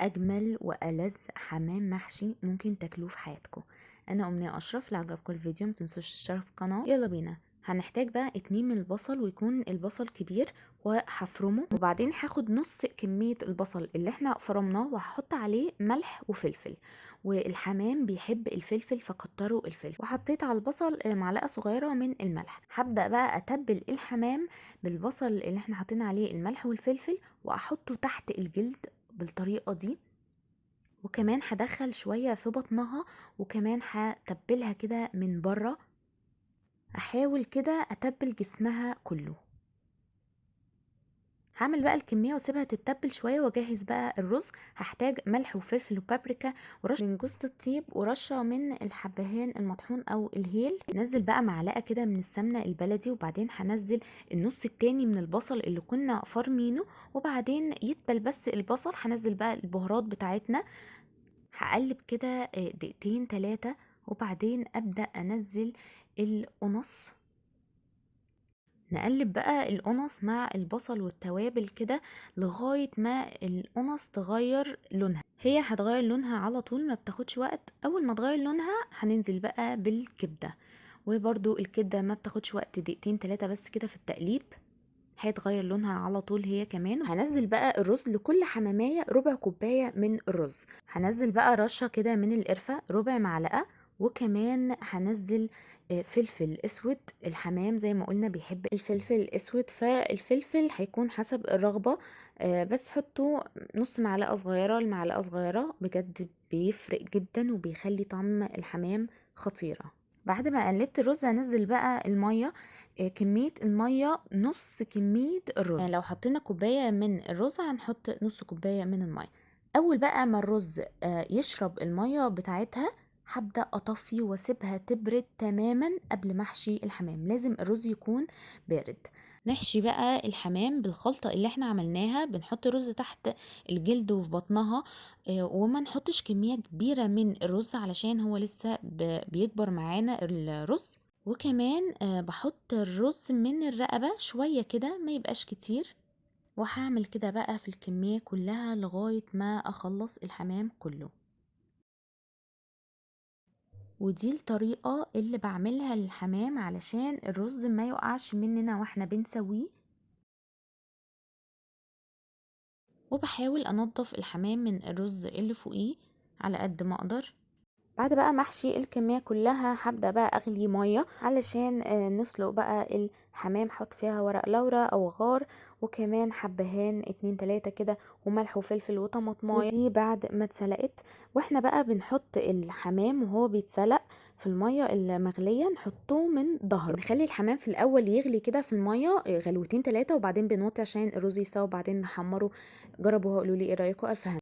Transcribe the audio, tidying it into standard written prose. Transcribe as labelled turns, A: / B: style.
A: أجمل وألذ حمام محشي ممكن تاكلوه في حياتكم. أنا أمنية أشرف. لو عجبكم الفيديو متنسوش تشتركوا في القناة. يلا بينا. هنحتاج بقى 2 من البصل ويكون البصل كبير، وهفرمه وبعدين هاخد نص كمية البصل اللي احنا فرمناه وهحط عليه ملح وفلفل، والحمام بيحب الفلفل فكتروا الفلفل، وحطيت على البصل معلقة صغيرة من الملح. هبدأ بقى أتبل الحمام بالبصل اللي احنا حاطين عليه الملح والفلفل، وأحطه تحت الجلد بالطريقة دي، وكمان هدخل شوية في بطنها، وكمان هتبلها كده من بره. احاول كده اتبل جسمها كله. هعمل بقى الكمية واسيبها تتبل شوية، واجهز بقى الرز. هحتاج ملح وفلفل وبابريكا ورشة من جوز الطيب ورشة من الحبهان المطحون او الهيل. نزل بقى معلقة كده من السمنة البلدي، وبعدين هنزل النص التاني من البصل اللي كنا فرمينه، وبعدين يتبل بس البصل. هنزل بقى البهارات بتاعتنا، هقلب كده دقيقتين 3، وبعدين ابدأ انزل القنص. نقلب بقى القنص مع البصل والتوابل كده لغاية ما القنص تغير لونها. هي هتغير لونها على طول، ما بتاخدش وقت. اول ما تغير لونها هننزل بقى بالكبدة، وبرضو الكبدة ما بتاخدش وقت، دقيقتين 3 بس كده في التقليب، هيتغير لونها على طول هي كمان. هنزل بقى الرز، لكل حمامية ربع كوباية من الرز. هنزل بقى رشة كده من القرفة ربع معلقة، وكمان هنزل فلفل اسود. الحمام زي ما قلنا بيحب الفلفل الاسود، فالفلفل هيكون حسب الرغبة. بس حطوا نص معلقة صغيرة لمعلقة صغيرة، بجد بيفرق جدا وبيخلي طعم الحمام خطيرة. بعد ما قلبت الرز هنزل بقى المية. كمية المية نص كمية الرز، يعني لو حطينا كوباية من الرز هنحط نص كوباية من المية. اول بقى ما الرز يشرب المية بتاعتها، هبدأ اطفي واسيبها تبرد تماما. قبل ما احشي الحمام لازم الرز يكون بارد. نحشي بقى الحمام بالخلطة اللي احنا عملناها. بنحط الرز تحت الجلد وفي بطنها، وما نحطش كمية كبيرة من الرز علشان هو لسه بيكبر معانا الرز. وكمان بحط الرز من الرقبة شوية كده، ما يبقاش كتير. وهعمل كده بقى في الكمية كلها لغاية ما اخلص الحمام كله. ودي الطريقة اللي بعملها للحمام علشان الرز ما يقعش مننا واحنا بنسويه. وبحاول انضف الحمام من الرز اللي فوقيه على قد ما اقدر. بعد بقى محشي الكمية كلها هبدأ بقى اغلي مية علشان نسلق بقى الحمام. حط فيها ورق لورا او غار، وكمان حبهان 2 3 كده، وملح وفلفل وطماطمايه. ودي بعد ما اتسلقت. واحنا بقى بنحط الحمام وهو بيتسلق في المية المغلية، نحطه من ظهره. نخلي الحمام في الاول يغلي كده في المية غلوتين 3، وبعدين بنوطي عشان الرز يستوي وبعدين نحمره. جربوها وقولوا لي ايه رايكم. الف هنا.